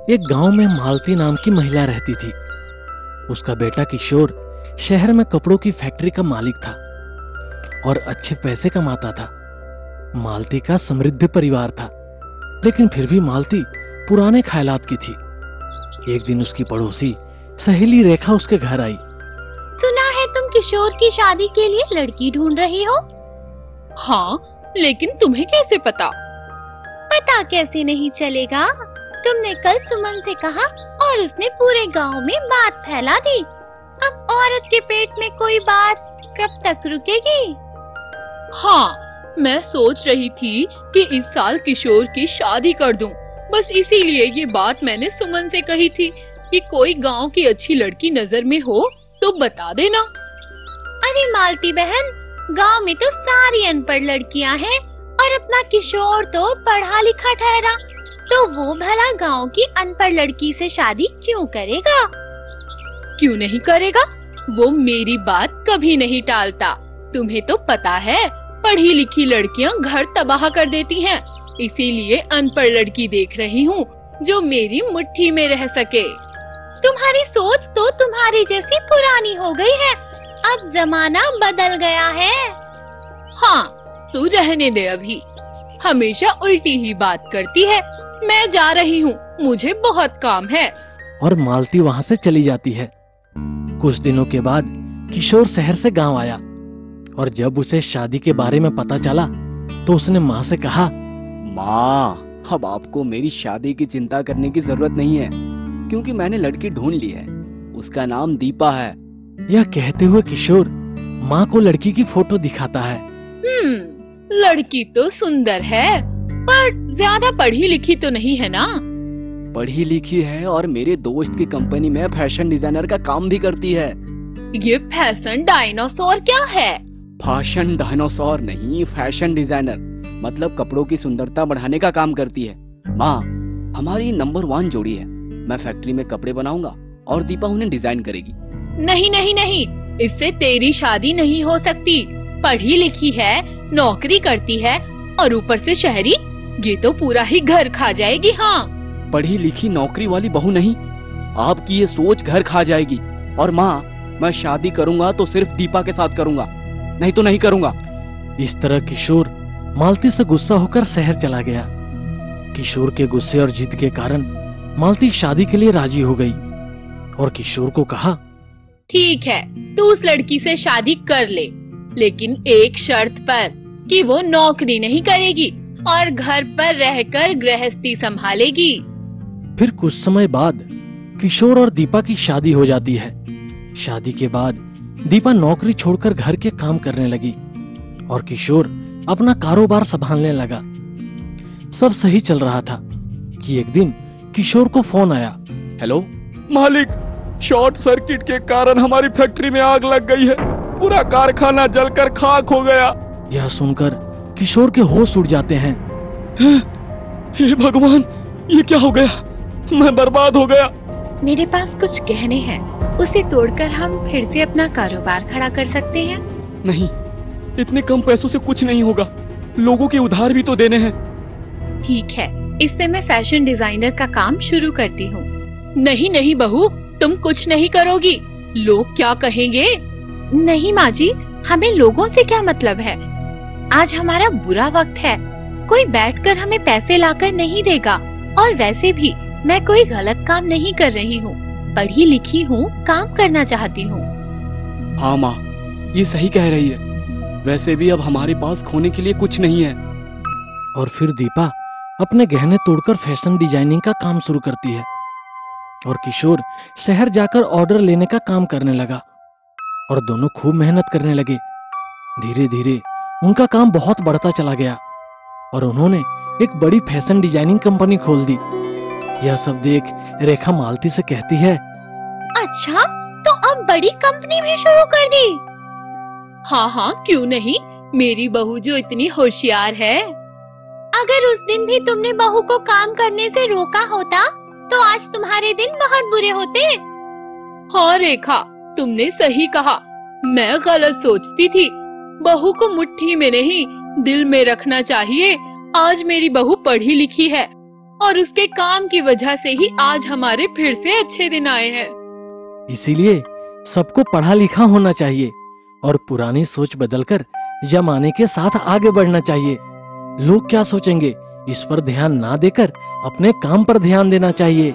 एक गांव में मालती नाम की महिला रहती थी। उसका बेटा किशोर शहर में कपड़ों की फैक्ट्री का मालिक था और अच्छे पैसे कमाता था। मालती का समृद्ध परिवार था, लेकिन फिर भी मालती पुराने ख्यालात की थी। एक दिन उसकी पड़ोसी सहेली रेखा उसके घर आई। सुना है तुम किशोर की शादी के लिए लड़की ढूंढ रही हो। हाँ, लेकिन तुम्हें कैसे पता? पता कैसे नहीं चलेगा, तुमने कल सुमन से कहा और उसने पूरे गांव में बात फैला दी। अब औरत के पेट में कोई बात कब तक रुकेगी? हाँ, मैं सोच रही थी कि इस साल किशोर की शादी कर दूं। बस इसीलिए ये बात मैंने सुमन से कही थी कि कोई गांव की अच्छी लड़की नजर में हो तो बता देना। अरे मालती बहन, गांव में तो सारी अनपढ़ लड़कियां हैं और अपना किशोर तो पढ़ा लिखा ठहरा, तो वो भला गांव की अनपढ़ लड़की से शादी क्यों करेगा? क्यों नहीं करेगा? वो मेरी बात कभी नहीं टालता। तुम्हें तो पता है, पढ़ी लिखी लड़कियां घर तबाह कर देती हैं। इसीलिए अनपढ़ लड़की देख रही हूँ जो मेरी मुट्ठी में रह सके। तुम्हारी सोच तो तुम्हारी जैसी पुरानी हो गई है, अब जमाना बदल गया है। हाँ, तू रहने दे, अभी हमेशा उल्टी ही बात करती है। मैं जा रही हूँ, मुझे बहुत काम है। और मालती वहां से चली जाती है। कुछ दिनों के बाद किशोर शहर से गांव आया और जब उसे शादी के बारे में पता चला तो उसने माँ से कहा, माँ, अब आपको मेरी शादी की चिंता करने की जरूरत नहीं है, क्योंकि मैंने लड़की ढूंढ ली है। उसका नाम दीपा है। यह कहते हुए किशोर माँ को लड़की की फोटो दिखाता है। लड़की तो सुंदर है, पर ज्यादा पढ़ी लिखी तो नहीं है ना? पढ़ी लिखी है और मेरे दोस्त की कंपनी में फैशन डिजाइनर का काम भी करती है। ये फैशन डायनासोर क्या है? फैशन डायनासोर नहीं, फैशन डिजाइनर, मतलब कपड़ों की सुंदरता बढ़ाने का काम करती है। माँ, हमारी नंबर 1 जोड़ी है। मैं फैक्ट्री में कपड़े बनाऊंगा और दीपा उन्हें डिजाइन करेगी। नहीं नहीं नहीं, इससे तेरी शादी नहीं हो सकती। पढ़ी लिखी है, नौकरी करती है और ऊपर से शहरी, ये तो पूरा ही घर खा जाएगी। हाँ, पढ़ी लिखी नौकरी वाली बहू नहीं, आपकी ये सोच घर खा जाएगी। और माँ, मैं शादी करूंगा तो सिर्फ दीपा के साथ करूंगा, नहीं तो नहीं करूंगा। इस तरह किशोर मालती से गुस्सा होकर शहर चला गया। किशोर के गुस्से और जिद के कारण मालती शादी के लिए राजी हो गई और किशोर को कहा, ठीक है, तू उस लड़की से शादी कर ले, लेकिन एक शर्त पर कि वो नौकरी नहीं करेगी और घर पर रहकर गृहस्थी संभालेगी। फिर कुछ समय बाद किशोर और दीपा की शादी हो जाती है। शादी के बाद दीपा नौकरी छोड़कर घर के काम करने लगी और किशोर अपना कारोबार संभालने लगा। सब सही चल रहा था कि एक दिन किशोर को फोन आया। हेलो मालिक, शॉर्ट सर्किट के कारण हमारी फैक्ट्री में आग लग गई है। पूरा कारखाना जलकर खाक हो गया। यह सुनकर किशोर के होश उड़ जाते हैं। हे भगवान, ये क्या हो गया? मैं बर्बाद हो गया। मेरे पास कुछ गहने हैं, उसे तोड़कर हम फिर से अपना कारोबार खड़ा कर सकते हैं। नहीं, इतने कम पैसों से कुछ नहीं होगा। लोगों के उधार भी तो देने हैं। ठीक है, इससे मैं फैशन डिजाइनर का काम शुरू करती हूँ। नहीं नहीं बहू, तुम कुछ नहीं करोगी। लोग क्या कहेंगे? नहीं माँ जी, हमें लोगों से क्या मतलब है। आज हमारा बुरा वक्त है, कोई बैठकर हमें पैसे लाकर नहीं देगा। और वैसे भी मैं कोई गलत काम नहीं कर रही हूँ, पढ़ी लिखी हूँ, काम करना चाहती हूँ। हाँ माँ, ये सही कह रही है। वैसे भी अब हमारे पास खोने के लिए कुछ नहीं है। और फिर दीपा अपने गहने तोड़कर फैशन डिजाइनिंग का काम शुरू करती है और किशोर शहर जाकर ऑर्डर लेने का काम करने लगा और दोनों खूब मेहनत करने लगे। धीरे धीरे उनका काम बहुत बढ़ता चला गया और उन्होंने एक बड़ी फैशन डिजाइनिंग कंपनी खोल दी। यह सब देख रेखा मालती से कहती है, अच्छा, तो अब बड़ी कंपनी भी शुरू कर दी? हाँ हाँ, क्यों नहीं। मेरी बहू जो इतनी होशियार है। अगर उस दिन भी तुमने बहू को काम करने से रोका होता तो आज तुम्हारे दिन बहुत बुरे होते। हाँ रेखा, तुमने सही कहा। मैं गलत सोचती थी। बहू को मुट्ठी में नहीं, दिल में रखना चाहिए। आज मेरी बहू पढ़ी लिखी है और उसके काम की वजह से ही आज हमारे फिर से अच्छे दिन आए हैं। इसीलिए सबको पढ़ा लिखा होना चाहिए और पुरानी सोच बदलकर जमाने के साथ आगे बढ़ना चाहिए। लोग क्या सोचेंगे इस पर ध्यान ना देकर अपने काम पर ध्यान देना चाहिए।